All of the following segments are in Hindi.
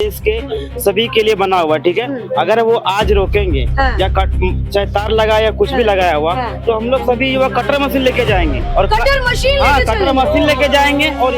देश के सभी के लिए बना हुआ है, ठीक है। अगर वो आज रोकेंगे या चाहे तार लगा या कुछ भी लगाया हुआ, तो हम लोग सभी युवा कटर मशीन लेके जाएंगे और कटर मशीन हाँ कटर मशीन लेके जाएंगे। और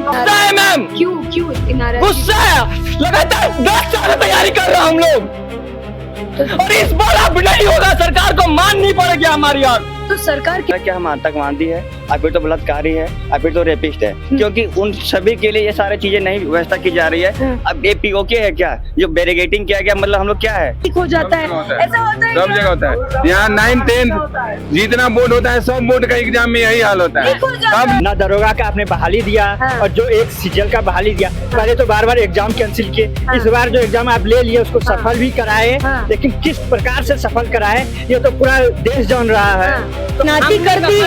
गुस्सा है मैम, क्यों इतनी नाराजगी? गुस्सा है। लगातार 10 साल तैयारी कर रहे हैं हम लोग, और इस बार अब नहीं होगा। सरकार को माननी पड़ेगी हमारी यार। तो सरकार क्या हम आतंकवादी है, अभी तो बलात्कारी है, अभी तो रेपिस्ट है, क्योंकि उन सभी के लिए ये सारी चीजें नहीं व्यवस्था की जा रही है। अब ये पीओके है क्या, जो बैरिकेडिंग किया गया, मतलब हम लोग क्या है, ठीक हो जाता है, ऐसा होता है, सब जगह होता है। यहाँ 9, 10 जितना बोर्ड होता है, सब बोर्ड का एग्जाम में यही हाल होता है। अब ना दरोगा का आपने बहाली दिया और जो एक सीजल का बहाली दिया, पहले तो बार बार एग्जाम कैंसिल किए, इस बार जो एग्जाम आप ले लिए उसको सफल भी कराए, लेकिन किस प्रकार से सफल कराए ये तो पूरा देश जान रहा है। नाती करती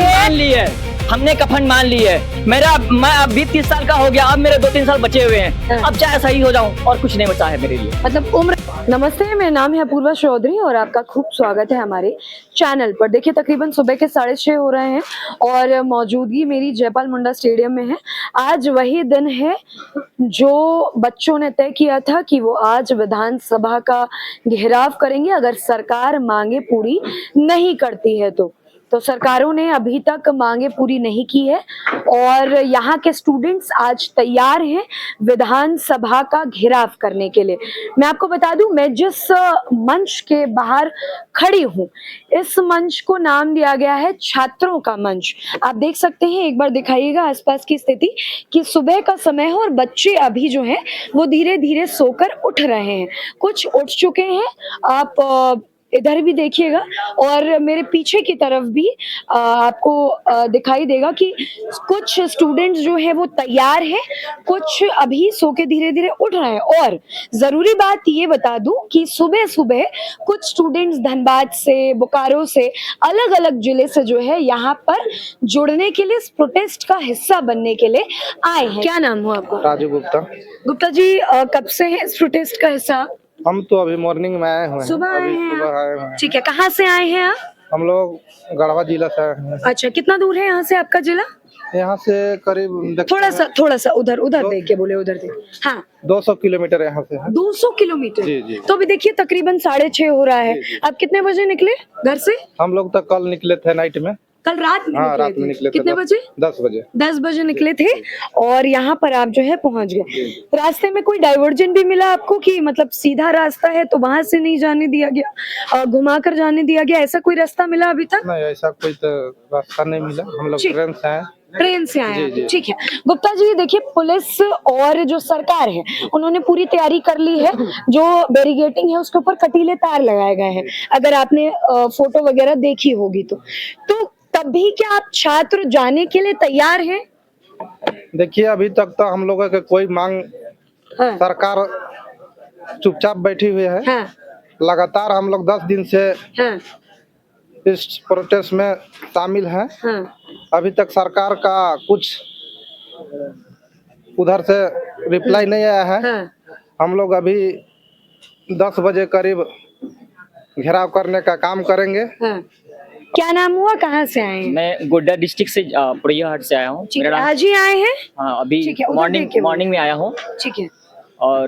है, हमने कफन मान ली है। मैं अब 20-30 साल का हो गया, अब मेरे 2-3 साल बचे हुए हैं। अब चाहे सही हो जाऊं और कुछ नहीं बचा है मेरे लिए, मतलब उम्र। नमस्ते, मेरा नाम है अपूर्वा चौधरी और आपका खूब स्वागत है हमारे चैनल पर। देखिए तकरीबन सुबह के 6:30 हो रहे हैं और मौजूदगी मेरी जयपाल मुंडा स्टेडियम में है। आज वही दिन है जो बच्चों ने तय किया था कि वो आज विधानसभा का घेराव करेंगे अगर सरकार मांगे पूरी नहीं करती है तो सरकारों ने अभी तक मांगे पूरी नहीं की है और यहाँ के स्टूडेंट्स आज तैयार हैं विधानसभा का घेराव करने के लिए। मैं आपको बता दूं, मैं जिस मंच के बाहर खड़ी हूँ, इस मंच को नाम दिया गया है छात्रों का मंच। आप देख सकते हैं, एक बार दिखाइएगा आसपास की स्थिति कि सुबह का समय है और बच्चे अभी जो हैं वो धीरे धीरे सोकर उठ रहे हैं, कुछ उठ चुके हैं। आप इधर भी देखिएगा और मेरे पीछे की तरफ भी आपको दिखाई देगा कि कुछ स्टूडेंट्स जो है वो तैयार हैं, कुछ अभी सो के धीरे धीरे उठ रहे हैं। और जरूरी बात ये बता दूं कि सुबह सुबह कुछ स्टूडेंट्स धनबाद से, बोकारो से, अलग अलग जिले से जो है यहाँ पर जुड़ने के लिए, इस प्रोटेस्ट का हिस्सा बनने के लिए आए हैं। क्या नाम हो आपका? राजू गुप्ता। गुप्ता जी, कब से है इस प्रोटेस्ट का हिस्सा? हम तो अभी मॉर्निंग में आए हुए हैं। सुबह आए हैं? सुबह आए हुए हैं। ठीक है, कहाँ से आए हैं आप? हम लोग गढ़वा जिला से आए हैं। अच्छा, कितना दूर है यहाँ से आपका जिला? यहाँ से करीब थोड़ा सा उधर देख के बोले, उधर देख। हाँ, 200 किलोमीटर यहाँ से है। 200 किलोमीटर। जी। तो अभी देखिए तकरीबन 6:30 हो रहा है। आप कितने बजे निकले घर से? हम लोग तो कल निकले थे नाइट में। कल रात में हाँ, रात में निकले थे। कितने बजे? 10 बजे। 10 बजे निकले थे और यहाँ पर आप जो है पहुंच गए। रास्ते में कोई डाइवर्जन भी मिला आपको कि मतलब सीधा रास्ता है तो वहां से नहीं जाने दिया गया, घुमा कर जाने दिया गया, ऐसा कोई रास्ता मिला अभी तक? नहीं, ऐसा कोई तो रास्ता नहीं मिला। हम लोग ट्रेन से आए। ट्रेन से आए हैं। ठीक है गुप्ता जी, देखिए पुलिस और जो सरकार है उन्होंने पूरी तैयारी कर ली है। जो बैरिकेडिंग है उसके ऊपर कटीले तार लगाए गए हैं, अगर आपने फोटो वगैरह देखी होगी तो तब भी क्या आप छात्र जाने के लिए तैयार हैं? देखिए अभी तक तो हम लोगों के कोई मांग, सरकार चुपचाप बैठी हुई है। लगातार हम लोग 10 दिन से इस प्रोटेस्ट में शामिल हैं। अभी तक सरकार का कुछ उधर से रिप्लाई नहीं आया है। हम लोग अभी 10 बजे करीब घेराव करने का काम करेंगे। क्या नाम हुआ, कहाँ से आए हैं? मैं गोड्डा डिस्ट्रिक्ट से पुड़िया हाट से आया हूँ। आज ही आए हैं? हाँ, अभी मॉर्निंग में आया हूँ। ठीक है, और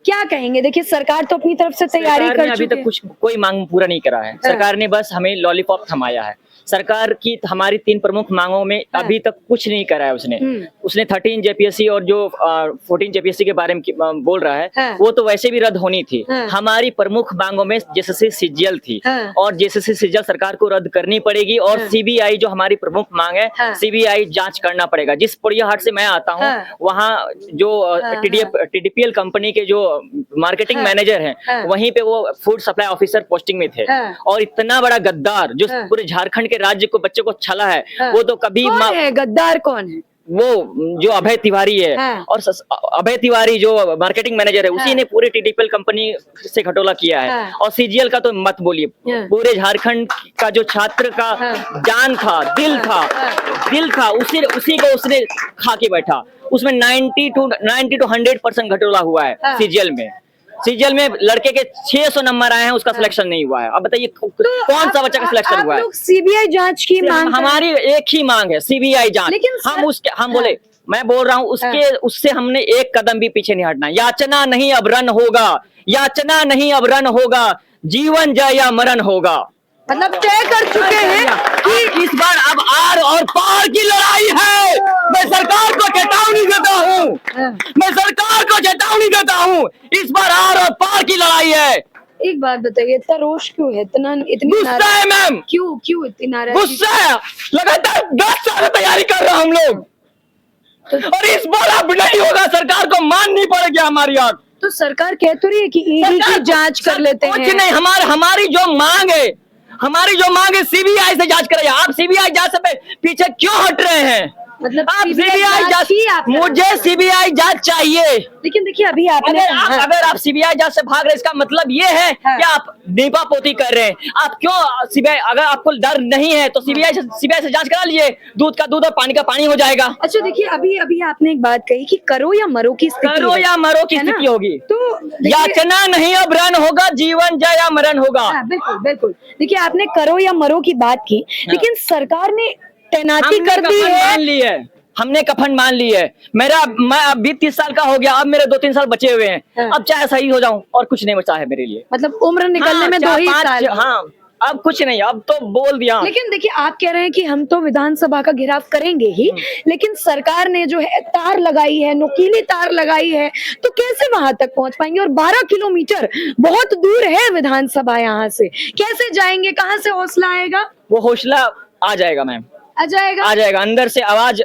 क्या कहेंगे? देखिए सरकार तो अपनी तरफ से तैयारी कर चुकी है। अभी तक कोई मांग पूरा नहीं करा है। सरकार ने बस हमें लॉलीपॉप थमाया है। सरकार की हमारी 3 प्रमुख मांगों में अभी तक कुछ नहीं करा है उसने 13 जेपीएससी और जो 14 जेपीएससी के बारे में बोल रहा है वो तो वैसे भी रद्द होनी थी। हमारी प्रमुख मांगों में जेएसएससी सीजीएल थी और जेएसएससी सीजीएल सरकार को रद्द करनी पड़ेगी और सीबीआई जो हमारी प्रमुख मांग है, सीबीआई जांच करना पड़ेगा। जिस पुड़िया हाट से मैं आता हूँ वहाँ जो टीडीपीएल कंपनी के जो मार्केटिंग मैनेजर हैं वहीं पे वो फूड सप्लाई ऑफिसर पोस्टिंग में थे और इतना बड़ा गद्दार जो पूरे झारखंड के राज्य को बच्चे को छला है वो तो कभी गद्दार कौन है? वो जो अभय तिवारी है और अभय तिवारी जो मार्केटिंग मैनेजर है उसी ने पूरे टीडीपीएल कंपनी से घटोला किया है। और सीजीएल का तो मत बोलिए, पूरे झारखंड का जो छात्र का जान था, दिल था उसी को उसने खा के बैठा। उसमें 90 to 100% घटोला हुआ है सीजीएल में लड़के के 600 नंबर आए हैं, उसका सिलेक्शन नहीं हुआ है। अब बताइए कौन सा बच्चा का सिलेक्शन हुआ है? सीबीआई जांच की मांग, हमारी एक ही मांग है, सीबीआई जांच। हम बोले मैं बोल रहा हूँ उससे हमने एक कदम भी पीछे नहीं हटना। याचना नहीं अब रन होगा, याचना नहीं अब रन होगा, जीवन जय या मरण होगा। मतलब तय कर चुके हैं कि इस बार अब आर और पार की लड़ाई है। मैं सरकार को चेतावनी देता हूँ, मैं सरकार को चेतावनी देता हूँ, इस बार आर और पार की लड़ाई है। एक बात बताइए, इतना रोष क्यों है, इतनी गुस्सा है मैम, क्यों इतनी नाराजगी? गुस्सा है, लगातार 10 साल तैयारी कर रहे हैं हम लोग, और इस बार अब नहीं होगा। सरकार को माननी पड़ेगी हमारी आग। तो सरकार कह तो रही है कि ईडी की जांच कर लेते हैं। कुछ नहीं, हमारी जो मांग है सीबीआई से जांच कराइए। आप सीबीआई जांच से पीछे क्यों हट रहे हैं? मतलब आप सीबीआई जांच, आप मुझे सीबीआई जांच चाहिए। लेकिन देखिए अभी आपने अगर आप सीबीआई जांच से भाग रहे, इसका मतलब ये है कि आप दीपा पोती कर रहे हैं। आप क्यों सीबीआई, अगर आपको डर नहीं है तो सीबीआई से जांच करा लीजिए, दूध का दूध और पानी का पानी हो जाएगा। अच्छा देखिए, अभी आपने एक बात कही कि करो या मरो की स्थिति, करो या मरो की स्थिति होगी। तो याचना नहीं अब रन होगा, जीवन जय या मरण होगा। बिल्कुल। देखिए आपने करो या मरो की बात की, लेकिन सरकार ने तैनाती कर दी है। मान ली है, हमने कफन मान ली है। मैं अभी 30 साल का हो गया, अब मेरे 2-3 साल बचे हुए हैं। अब चाहे सही हो जाऊं और कुछ नहीं बचा है मेरे लिए। मतलब उम्र निकलने में 2 ही साल। हाँ, अब कुछ नहीं, अब तो बोल दिया। लेकिन देखिए आप कह रहे हैं कि हम तो विधानसभा का घेराव करेंगे ही, लेकिन सरकार ने जो है तार लगाई है, नुकीली तार लगाई है, तो कैसे वहां तक पहुंच पाएंगे? और 12 किलोमीटर बहुत दूर है विधानसभा यहाँ से, कैसे जाएंगे? कहाँ से हौसला आएगा? वो हौसला आ जाएगा मैम, आ जाएगा अंदर से आवाज,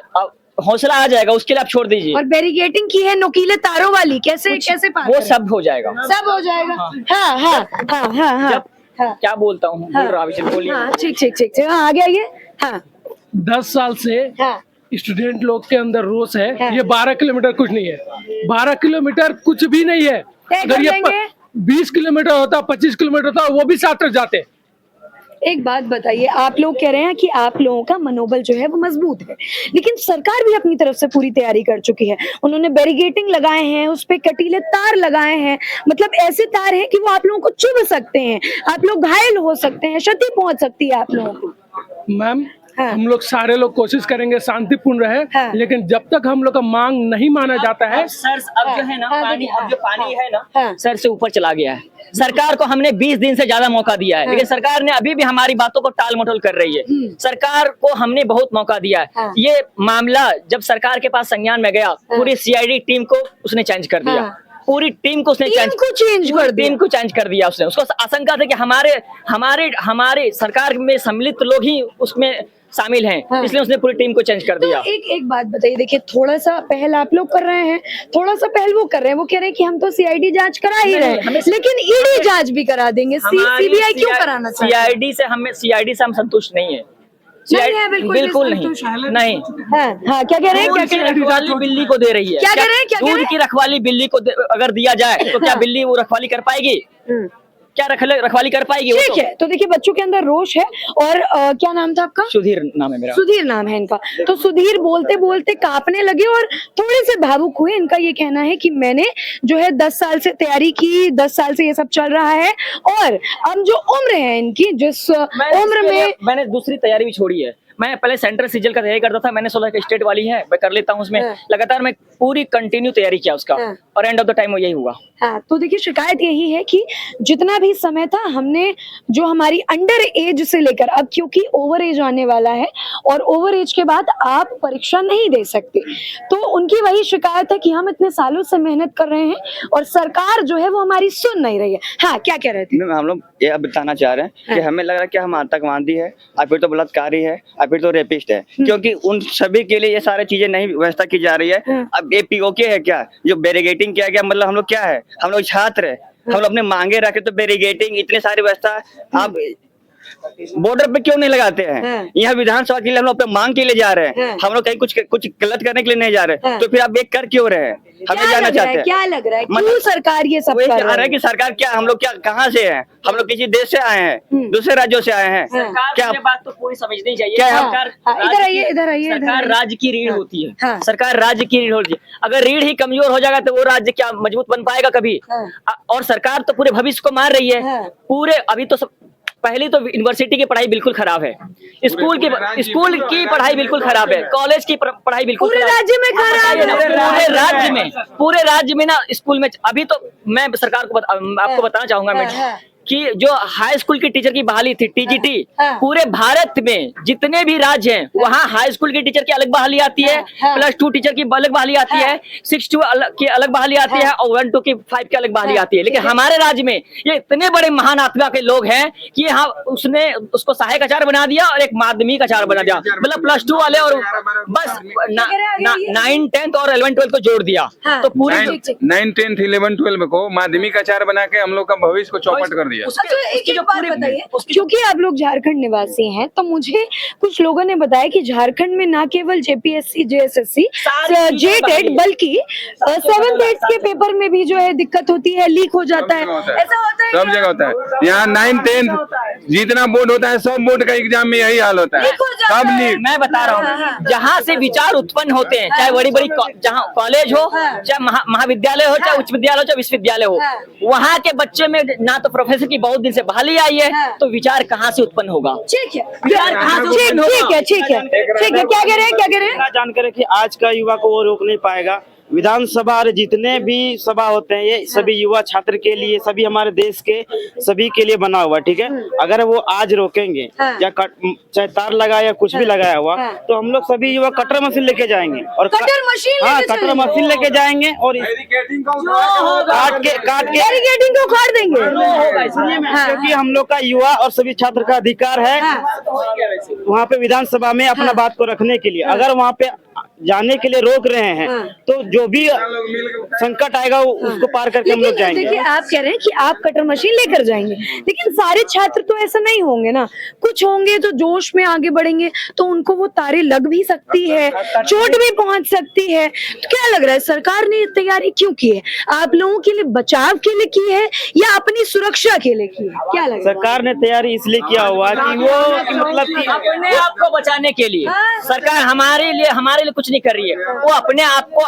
हौसला आ जाएगा, उसके लिए आप छोड़ दीजिए। और बैरिगेटिंग की है नुकीले तारों वाली, कैसे पार वो करें? सब हो जाएगा, सब हो जाएगा। हाँ। क्या बोलता हूँ, बोल रहा बोलिए। हाँ, ठीक। हाँ, आगे। हाँ, 10 साल से स्टूडेंट लोग के अंदर रोष है। ये 12 किलोमीटर कुछ नहीं है, 12 किलोमीटर कुछ भी नहीं है। अगर ये 20 किलोमीटर होता, 25 किलोमीटर होता, वो भी साथ जाते। एक बात बताइए, आप लोग कह रहे हैं कि आप लोगों का मनोबल जो है वो मजबूत है, लेकिन सरकार भी अपनी तरफ से पूरी तैयारी कर चुकी है। उन्होंने बैरिगेटिंग लगाए हैं, उस पे कटीले तार लगाए हैं, मतलब ऐसे तार हैं कि वो आप लोगों को चुभ सकते हैं, आप लोग घायल हो सकते हैं, क्षति पहुंच सकती है आप लोगों को। मैम हम लोग सारे लोग कोशिश करेंगे शांतिपूर्ण रहे, लेकिन जब तक हम लोग का मांग नहीं माना जाता है। सर अब जो है ना पानी, अब जो पानी है ना सर से ऊपर चला गया है। सरकार को हमने 20 दिन से ज्यादा मौका दिया है, लेकिन सरकार ने अभी भी हमारी बातों को टाल मटोल कर रही है। सरकार को हमने बहुत मौका दिया है। ये मामला जब सरकार के पास संज्ञान में गया, पूरी सीआईडी टीम को उसने चेंज कर दिया, पूरी टीम को उसने चेंज कर दिया उसने। उसको आशंका थी कि हमारे सरकार में सम्मिलित लोग ही उसमें शामिल हैं, इसलिए उसने पूरी टीम को चेंज कर दिया। तो एक बात बताइए, देखिए थोड़ा सा पहल आप लोग कर रहे हैं, थोड़ा सा पहल वो कर रहे हैं। वो कह रहे हैं कि हम तो सीआईडी जांच करा ही रहे हैं, लेकिन ईडी जांच भी करा देंगे। सीबीआई क्यों कराना चाहते हैं? सीआईडी से हम संतुष्ट नहीं है। बिल्कुल नहीं। हाँ, क्या कह रहे हैं? रखवाली बिल्ली को दे रही है। क्या कह रहे हैं? दूध की रखवाली बिल्ली को अगर दिया जाए तो क्या बिल्ली वो रखवाली कर पाएगी? क्या रखवाली कर पाएगी? ठीक है, तो देखिए बच्चों के अंदर रोष है। और क्या नाम था आपका? सुधीर नाम है मेरा। सुधीर नाम है इनका। तो सुधीर बोलते बोलते कांपने लगे और थोड़े से भावुक हुए। इनका ये कहना है कि मैंने जो है 10 साल से तैयारी की, 10 साल से ये सब चल रहा है, और अब जो उम्र है इनकी, जिस उम्र में मैंने दूसरी तैयारी भी छोड़ी है। मैं पहले सेंट्रल सीजल का तैयारी करता था, मैंने सोचा कि स्टेट वाली है मैं कर लेता हूँ उसमें। लगातार मैं पूरी कंटिन्यू तैयारी किया उसका, और एंड ऑफ द टाइम वो यही हुआ। हाँ, तो देखिए शिकायत यही है कि जितना भी समय था हमने जो हमारी अंडर एज से लेकर अब, क्योंकि ओवर एज आने वाला है और ओवर एज के बाद आप परीक्षा नहीं दे सकते, तो उनकी वही शिकायत है कि हम इतने सालों से मेहनत कर रहे हैं और सरकार जो है वो हमारी सुन नहीं रही है। हाँ, क्या कह रहे थे? हम लोग ये बताना चाह रहे हैं कि हमें लग रहा है कि हम आतंकवादी है, और फिर तो बलात्कारी है, और फिर तो रेपिस्ट है, क्योंकि उन सभी के लिए ये सारी चीजें नहीं व्यवस्था की जा रही है। अब ये पीओके है क्या, जो बैरिगेटिंग किया गया, मतलब हम लोग क्या है? हम लोग छात्र है, हम लोग अपने मांगे रखे, तो बैरिगेटिंग इतनी सारी व्यवस्था आप बॉर्डर पे क्यों नहीं लगाते हैं? यहाँ विधानसभा के लिए हम लोग अपने मांग के लिए जा रहे हैं, हम लोग कहीं कुछ गलत करने के लिए नहीं जा रहे, तो फिर आप ये कर क्यों रहे हैं? हमें जाना चाहते हैं। क्या लग रहा है क्यों सरकार ये सब कर रही है? कि सरकार क्या, हम लोग क्या कहाँ से हैं? हम लोग किसी देश से आए हैं, दूसरे राज्यों से आए हैं। क्या बात तो पूरी समझनी चाहिए। इधर आइए। सरकार राज्य की रीढ़ होती है, सरकार राज्य की रीढ़ होती है। अगर रीढ़ ही कमजोर हो जाएगा तो वो राज्य क्या मजबूत बन पाएगा कभी? और सरकार तो पूरे भविष्य को मार रही है। पूरे अभी तो पहली तो यूनिवर्सिटी की पढ़ाई बिल्कुल खराब है, स्कूल की पढ़ाई बिल्कुल खराब है, कॉलेज की पढ़ाई बिल्कुल पूरे खराब है। राज्य में खराब है। पूरे राज्य में ना स्कूल में अभी तो मैं सरकार को आपको बताना चाहूंगा मैं कि जो हाई स्कूल की टीचर की बहाली थी टीजीटी, पूरे भारत में जितने भी राज्य हैं वहाँ हाई स्कूल की टीचर की अलग बहाली आती है, +2 टीचर की अलग बहाली आती है, 6 की अलग बहाली आती है और 1 2 की 5 की अलग बहाली आती है। लेकिन हमारे राज्य में ये इतने बड़े महान आत्मा के लोग हैं कि हाँ उसने उसको सहायक आचार्य बना दिया और एक माध्यमिक आचार्य बना दिया, मतलब +2 वाले और बस 9 10th और 11 12 को जोड़ दिया। तो पूरे 9 10th 11 12 को माध्यमिक आचार्य बना के हम लोग का भविष्य को चौपट कर दिया। अच्छा, एक बात बताइए, क्योंकि आप लोग झारखंड निवासी हैं तो मुझे कुछ लोगों ने बताया कि झारखंड में ना केवल जेपीएससी JSSC जेट 8 बल्कि 7th 8th के पेपर में भी जो है दिक्कत होती है, लीक हो जाता है, ऐसा होता है सब जगह होता है। यहाँ 9 10th जितना बोर्ड होता है सब बोर्ड का एग्जाम में यही हाल होता है, सब लीक। मैं बता रहा हूँ जहाँ से विचार उत्पन्न होते हैं, चाहे बड़ी बड़ी जहाँ कॉलेज हो, चाहे महाविद्यालय हो, चाहे उच्च विद्यालय हो, चाहे विश्वविद्यालय हो, वहाँ के बच्चे में ना तो प्रोफेसर की बहुत दिन से बहाली आई है, तो विचार कहाँ से उत्पन्न होगा? ठीक है, विचार कहाँ से उत्पन्न होगा? ठीक है, क्या कह रहे हैं? जानकर कि आज का युवा को वो रोक नहीं पाएगा। विधानसभा और जितने भी सभा होते हैं ये सभी युवा छात्र के लिए, सभी हमारे देश के सभी के लिए बना हुआ, ठीक है। अगर वो आज रोकेंगे या चाहे तार लगा या कुछ भी लगाया हुआ, तो हम लोग सभी युवा कटर मशीन लेके जाएंगे और कटर मशीन लेके जाएंगे और काट के बैरिकेडिंग को उखाड़ देंगे, क्योंकि हम लोग का युवा और सभी छात्र का अधिकार है वहाँ पे विधानसभा में अपना बात को रखने के लिए। अगर वहाँ पे जाने के लिए रोक रहे हैं तो जो भी संकट आएगा उसको पार करके हम लोग जाएंगे। देखिए, आप कह रहे हैं कि आप कटर मशीन लेकर जाएंगे, लेकिन सारे छात्र तो ऐसा नहीं होंगे ना, कुछ होंगे जो जोश में आगे बढ़ेंगे तो उनको वो तारे लग भी सकती है, चोट भी पहुंच सकती है। तो क्या लग रहा है सरकार ने तैयारी क्यों की है? आप लोगों के लिए बचाव के लिए की है या अपनी सुरक्षा के लिए की है? क्या लग रहा है? सरकार ने तैयारी इसलिए किया हुआ कि वो मतलब कि अपने आप को बचाने के लिए सरकार हमारे लिए कुछ नहीं कर रही है, वो अपने आप को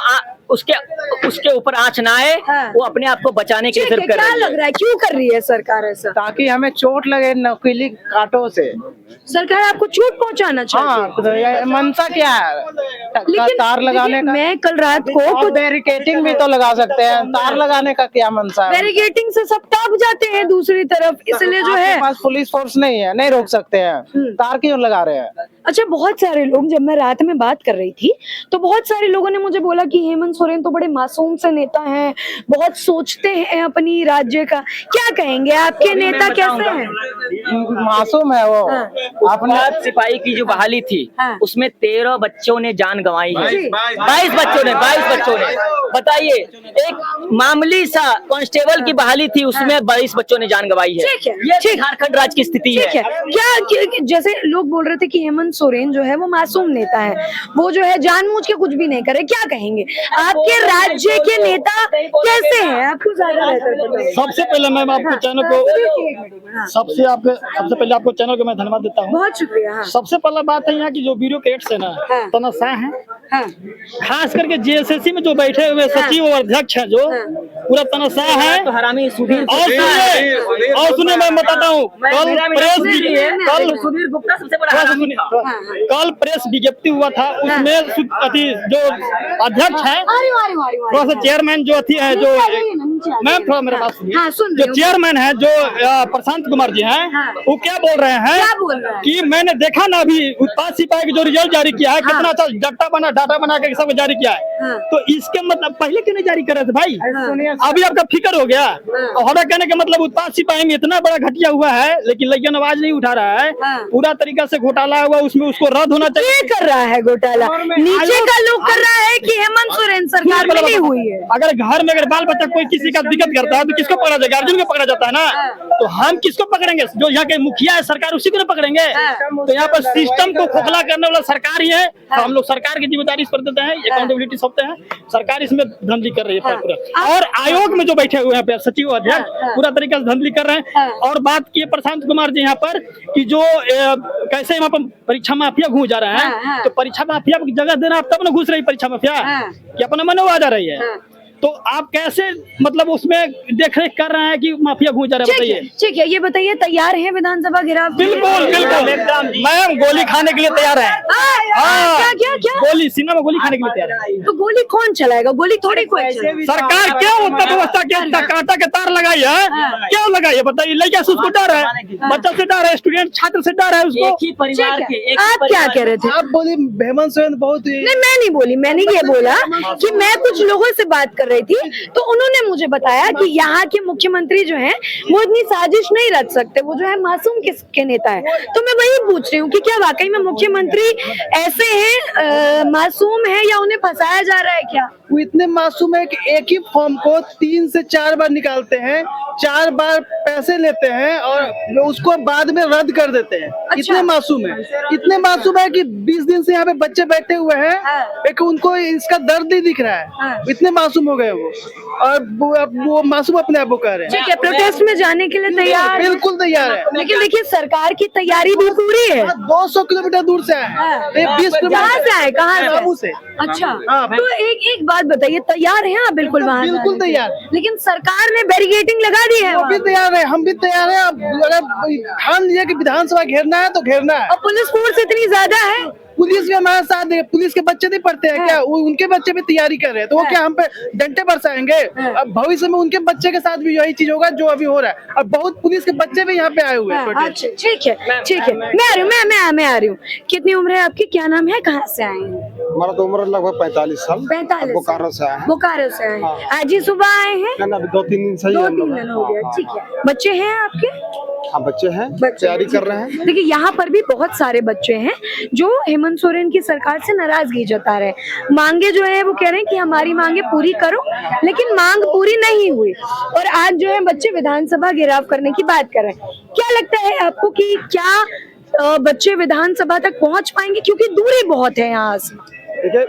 उसके ऊपर आँच ना आए, वो अपने आप को बचाने के लिए सिर्फ कर रही है। क्या लग रहा है क्यों कर रही है सरकार ऐसा? ताकि हमें चोट लगे नकीली कांटों से। सरकार आपको चोट पहुंचाना चाहती है? हाँ, तो ये मनसा क्या है? लेकिन तार लगाने का। मैं कल रात को कुछ बैरिकेडिंग भी तो लगा सकते हैं, तार लगाने का क्या मनसा है? बैरिकेडिंग से सब टप जाते हैं दूसरी तरफ, इसलिए जो है पास पुलिस फोर्स नहीं है, नहीं रोक सकते हैं, तार क्यों लगा रहे हैं? अच्छा, बहुत सारे लोग, जब मैं रात में बात कर रही थी तो बहुत सारे लोगों ने मुझे बोला कि हेमंत सोरेन तो बड़े मासूम से नेता हैं, बहुत सोचते हैं अपनी राज्य का। क्या कहेंगे, आपके नेता कैसे हैं? मासूम है वो। अपने सिपाही की जो बहाली थी उसमें 13 बच्चों ने जान गंवाई है, 22 बच्चों ने बताइए, एक मामूली सा कांस्टेबल की बहाली थी उसमें 22 बच्चों ने जान गंवाई है। ये झारखंड राज्य की स्थिति है। क्या जैसे लोग बोल रहे थे कि हेमंत सोरेन जो है वो मासूम नेता है, वो जो है जानबूझ के कुछ भी नहीं करे, क्या कहेंगे? आपके राज्य के नेता कैसे हैं? आपको ज्यादा सबसे पहले मैं आपको चैनल को सबसे पहले आपको चैनल को मैं धन्यवाद देता हूँ। बहुत शुक्रिया। हाँ। सबसे पहला बात है यहाँ की जो ब्यूरोक्रेट्स है ना, तनसा है, खास करके JSSC में जो बैठे हुए सचिव और अध्यक्ष है जो पूरा तनसा है। तो हरामी सुधीर और सुनिए मैं बताता हूँ, कल प्रेस विज्ञप्ति हुआ था, उसमें जो अध्यक्ष है, थोड़ा सा चेयरमैन जो है, जो मैम थोड़ा मेरे पास सुनिए, जो चेयरमैन है जो प्रशांत कुमार जी हैं, वो क्या बोल रहे हैं कि मैंने देखा ना अभी उत्पाद सिपाही की जो रिजल्ट जारी किया है, कितना अच्छा डाटा बना के सब जारी किया है, तो इसके मतलब पहले क्यों नहीं जारी कर रहे थे भाई? अभी आपका फिक्र हो गया। हमारा कहने का मतलब उत्पाद सिपाही में इतना बड़ा घटिया हुआ है, लेकिन आवाज नहीं उठा रहा है, पूरा तरीका से घोटाला हुआ, उसमें उसको रद्द होना चाहिए। कर रहा है घोटाला, नीचे का लोग कर रहा है कि हेमंत सोरेन सरकार मिली हुई है। अगर घर में अगर बाल बच्चा कोई किसी का दिक्कत करता है तो किसको पकड़ा जाए? गार्जियन को पकड़ा जाता है ना, तो हम किसको पकड़ेंगे? जो यहाँ के मुखिया है सरकार, उसी को पकड़ेंगे। तो यहाँ पर सिस्टम को खोखला करने वाला सरकार ही है, तो हम लोग सरकार की जिम्मेदारी इस पर देते हैं, अकाउंटेबिलिटी सौंपते हैं। सरकार इसमें धांधली कर रही है पूरा, और आयोग में जो बैठे हुए हैं सचिव अध्यक्ष पूरा तरीके से धांधली कर रहे हैं। और बात की प्रशांत कुमार जी यहाँ पर कि जो कैसे वहाँ पर परीक्षा माफिया घुस जा रहे हैं, तो परीक्षा माफिया को जगह देना तब ना घुस रही परीक्षा माफिया कि अपना मनोवा जा रही है। तो आप कैसे मतलब उसमें देख रेख कर रहे हैं कि माफिया घुस जा रहा है, बताइए। ठीक है, ये बताइए तैयार है विधानसभा घेराव के लिए? बिल्कुल बिल्कुल मैम, गोली खाने के लिए तैयार है। क्या क्या क्या गोली सीना में गोली खाने के लिए तैयार है। तो गोली कौन चलाएगा? गोली थोड़ी कोई चलाएगा। सरकार क्यों उत्तर व्यवस्था के कांटा के तार लगाई है? क्यों लगाई है बताइए? लड़का से उसको डर है, बच्चा से डर है, स्टूडेंट छात्र से डर है उसको। परिवार के आप क्या कह रहे थे? आप बोली हेमंत सोरेन बहुत नहीं, मैं नहीं बोली। मैंने ये बोला कि मैं कुछ लोगों से बात कर रही थी, तो उन्होंने मुझे बताया कि यहाँ के मुख्यमंत्री जो हैं वो इतनी साजिश नहीं रच सकते, वो जो है मासूम किसके नेता है। तो मैं वही पूछ रही हूँ कि क्या वाकई में मुख्यमंत्री ऐसे हैं, मासूम है, या उन्हें फंसाया जा रहा है क्या? वो इतने मासूम है कि एक ही फॉर्म को 3 से 4 बार निकालते हैं, 4 बार पैसे लेते हैं और उसको बाद में रद्द कर देते हैं। इतने मासूम है, इतने मासूम है कि 20 दिन से यहाँ पे बच्चे बैठे हुए हैं, एक उनको इसका दर्द नहीं दिख रहा है। इतने मासूम हो गए वो, और वो मासूम अपने आप को कह रहे हैं। ठीक है, प्रोटेस्ट में जाने के लिए तैयार? बिल्कुल तैयार है, लेकिन देखिए सरकार की तैयारी भी पूरी है। 200 किलोमीटर दूर से आए, 20 कहाँ से आए? कहाँ से? अच्छा, हाँ, तो एक बात बताइए, तैयार हैं आप बिल्कुल वहाँ? बिल्कुल तैयार। लेकिन सरकार ने बैरिकेडिंग लगा दी है। वो भी तैयार है, हम भी तैयार है। अब अगर ठान लिया कि विधानसभा घेरना है तो घेरना है। और पुलिस फोर्स इतनी ज्यादा है, पुलिस भी हमारे साथ है। पुलिस के बच्चे नहीं पढ़ते हैं क्या? वो उनके बच्चे भी तैयारी कर रहे हैं, तो वो क्या हम पे डंडे बरसाएंगे? अब भविष्य में उनके बच्चे के साथ भी यही चीज होगा जो अभी हो रहा है। अब बहुत पुलिस के बच्चे भी यहाँ पे आए हुए हैं। अच्छा, ठीक है, ठीक है, मैं आ रही हूँ, मैं आ रही हूँ। कितनी उम्र है आपकी? क्या नाम है? कहाँ से आए हैं? हमारा तो उम्र लगभग 45 साल। 45? बोकारो से आए हैं। बोकारो से आए हैं। आज ही सुबह आए हैं? ना, अभी 2-3 दिन से ही 2-3 दिन हो गया। ठीक है, बच्चे हैं आपके? हाँ, बच्चे हैं, तैयारी कर रहे हैं। देखिए यहाँ पर भी बहुत सारे बच्चे हैं जो हेमंत सोरेन की सरकार से नाराजगी जता रहे हैं। मांगे जो है वो कह रहे हैं कि हमारी मांगे पूरी करो, लेकिन मांग पूरी नहीं हुई, और आज जो है बच्चे विधानसभा घेराव करने की बात कर रहे हैं। क्या लगता है आपको कि क्या बच्चे विधानसभा तक पहुंच पाएंगे? क्योंकि दूरी बहुत है यहाँ से। देखिए,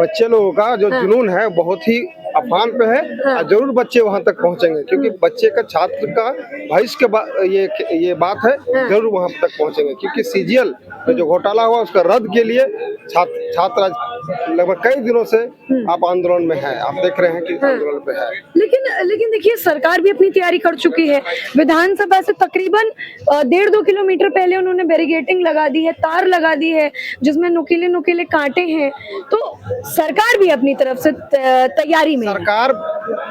बच्चे लोगों का जो जुनून है बहुत ही अफान पे है, और जरूर बच्चे वहां तक पहुंचेंगे, क्योंकि बच्चे का छात्र का भविष्य के ये बात है, जरूर वहां तक पहुंचेंगे। क्योंकि सीजीएल में जो घोटाला हुआ उसका रद्द के लिए छात्र लगभग कई दिनों से आप आंदोलन में है, आप देख रहे हैं कि आंदोलन पे है। लेकिन देखिए सरकार भी अपनी तैयारी कर चुकी है। विधानसभा से तकरीबन 1.5-2 किलोमीटर पहले उन्होंने बैरिकेडिंग लगा दी है, तार लगा दी है जिसमें नुकीले कांटे हैं। तो सरकार भी अपनी तरफ से तैयारी में। सरकार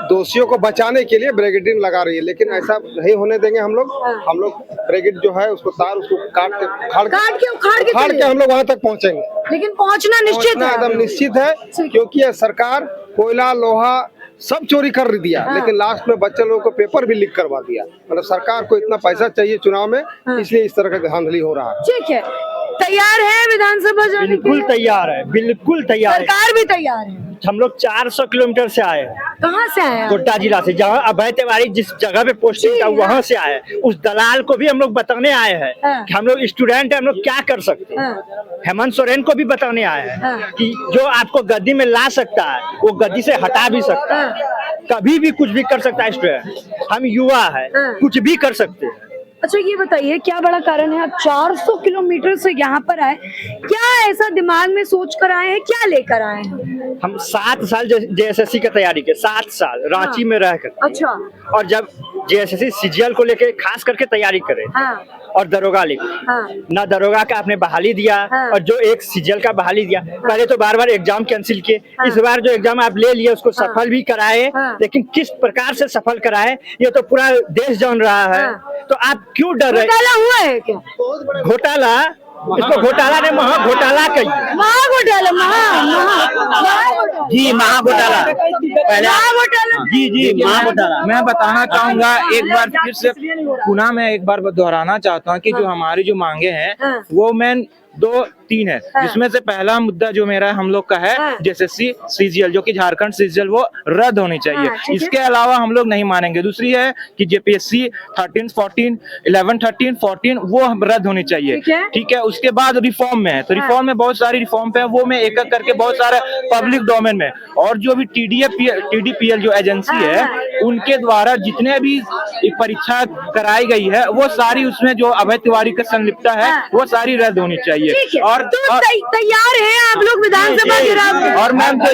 दोषियों को बचाने के लिए बैरिकेडिंग लगा रही है, लेकिन ऐसा नहीं होने देंगे हम लोग। हम लोग बैरिकेड जो है उसको तार उसको काट के उखाड़ के हम लोग वहाँ तक पहुँचेंगे। लेकिन पहुँचना निश्चित है, एकदम निश्चित है, क्योंकि यह सरकार कोयला लोहा सब चोरी कर दिया। लेकिन लास्ट में बच्चे लोगों को पेपर भी लीक करवा दिया। मतलब सरकार को इतना पैसा चाहिए चुनाव में, इसलिए इस तरह का धांधली हो रहा है। ठीक है, तैयार है विधानसभा जाने के लिए? बिल्कुल तैयार है, बिल्कुल तैयार है। सरकार भी तैयार है। हम लोग 400 किलोमीटर से आए हैं। कहाँ से आए हैं? गोड्डा जिला से, जहाँ अभय तिवारी जिस जगह पे पोस्टिंग था वहाँ से आए हैं। उस दलाल को भी हम लोग बताने आए हैं कि हम लोग स्टूडेंट हैं, हम लोग क्या कर सकते हैं। हेमंत सोरेन को भी बताने आए हैं कि जो आपको गद्दी में ला सकता है वो गद्दी से हटा भी सकता है, कभी भी कुछ भी कर सकता है स्टूडेंट। हम युवा है, कुछ भी कर सकते हैं। अच्छा ये बताइए, क्या बड़ा कारण है आप 400 किलोमीटर से यहाँ पर आए? क्या ऐसा दिमाग में सोच कर आए हैं, क्या लेकर आए हैं? हम 7 साल जेएसएससी की तैयारी के, 7 साल रांची में रहकर। अच्छा। और जब जेएसएससी सीजीएल को लेके खास करके तैयारी करे और दरोगा लेके, ना दरोगा का आपने बहाली दिया और जो एक सीजीएल का बहाली दिया। पहले तो बार क्एग्जाम कैंसिल किए, इस बार जो एग्जाम आप ले लिए उसको सफल भी कराए, लेकिन किस प्रकार से सफल कराए ये तो पूरा देश जान रहा है। तो आप क्यों डर रहे? घोटाला हुआ है क्या? घोटाला, इसको घोटाला ने महा घोटाला कही। जी महाघोटाला, जी महाघोटाला। मैं बताना चाहूंगा एक बार फिर से, पुनः मैं एक बार दोहराना चाहता हूँ कि जो हमारी जो मांगे हैं वो मैं 2-3 है, जिसमें से पहला मुद्दा जो मेरा हम लोग का है जेएसएससी सीजीएल, जो कि झारखंड सीजीएल वो रद्द होनी चाहिए। इसके अलावा हम लोग नहीं मानेंगे। दूसरी है कि जेपीएससी 13, 14, 11, 13, 14 वो रद्द होनी चाहिए। ठीक है, उसके बाद रिफॉर्म में है, तो रिफॉर्म में बहुत सारी रिफॉर्म पे है, वो मैं एक एक करके बहुत सारे पब्लिक डोमेन में, और जो भी टीडीपीएल जो एजेंसी है उनके द्वारा जितने भी एक परीक्षा कराई गई है वो सारी उसमें जो अभय तिवारी का संलिप्तता है वो सारी रद्द होनी चाहिए। ठीक है, और तो तैयार हैं आप लोग विधानसभा घेराव के? और मैम तो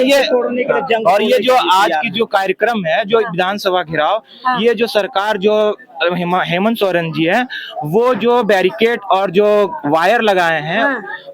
ये जो आज की जो कार्यक्रम है जो विधानसभा घेराव, ये जो सरकार जो हेमंत सोरेन जी है वो जो बैरिकेड और जो वायर लगाए हैं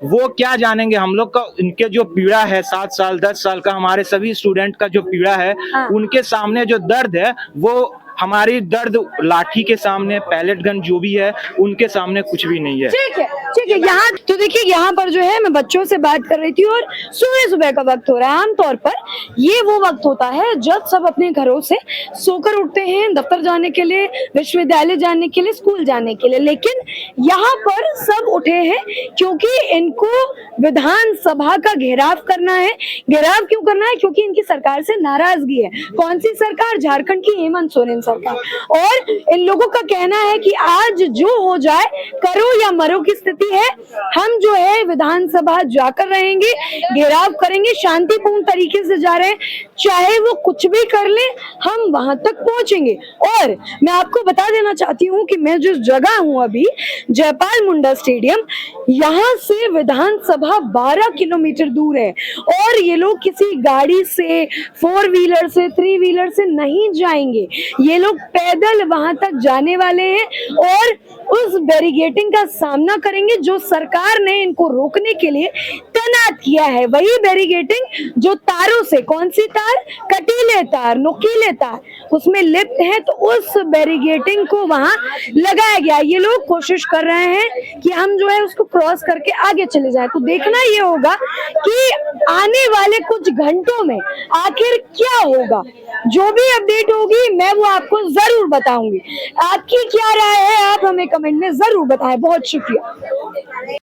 वो क्या जानेंगे हम लोग का, इनके जो पीड़ा है 7 साल 10 साल का हमारे सभी स्टूडेंट का जो पीड़ा है उनके सामने जो दर्द है वो हमारी दर्द लाठी के सामने, पैलेट गन जो भी है उनके सामने कुछ भी नहीं है। ठीक है, ठीक है। यहाँ तो देखिए यहाँ पर जो है मैं बच्चों से बात कर रही थी और सुबह सुबह का वक्त हो रहा है। आमतौर पर ये वो वक्त होता है जब सब अपने घरों से सोकर उठते हैं दफ्तर जाने के लिए, विश्वविद्यालय जाने के लिए, स्कूल जाने के लिए, लेकिन यहाँ पर सब उठे हैं क्योंकि इनको विधानसभा का घेराव करना है। घेराव क्यों करना है? क्योंकि इनकी सरकार से नाराजगी है। कौन सी सरकार? झारखंड की हेमंत सोरेन सरकार। और इन लोगों का कहना है कि आज जो हो जाए करो या मरो की स्थिति है, हम जो है विधानसभा जाकर रहेंगे, घेराव करेंगे, शांतिपूर्ण तरीके से जा रहे हैं, चाहे वो कुछ भी कर ले हम वहां तक पहुंचेंगे। और मैं आपको बता देना चाहती हूँ कि मैं जिस जगह हूँ अभी, जयपाल मुंडा स्टेडियम, यहाँ से विधानसभा 12 किलोमीटर दूर है और ये लोग किसी गाड़ी से, 4 व्हीलर से, 3 व्हीलर से नहीं जाएंगे। ये लोग पैदल वहां तक जाने वाले हैं और उस बैरिगेटिंग का सामना करेंगे जो सरकार ने इनको रोकने के लिए तैनात किया है। वही बैरिगेटिंग जो तारों से, कौन सी तार? कटीले तार, नुकीले तार उसमें लिप्त है, तो उस बैरिगेटिंग को वहां लगाया गया। ये लोग कोशिश कर रहे हैं कि हम जो है उसको क्रॉस करके आगे चले जाए। तो देखना ये होगा कि आने वाले कुछ घंटों में आखिर क्या होगा। जो भी अपडेट होगी मैं वो आपको जरूर बताऊंगी। आपकी क्या राय है आप हमें कमेंट में जरूर बताएं। बहुत शुक्रिया।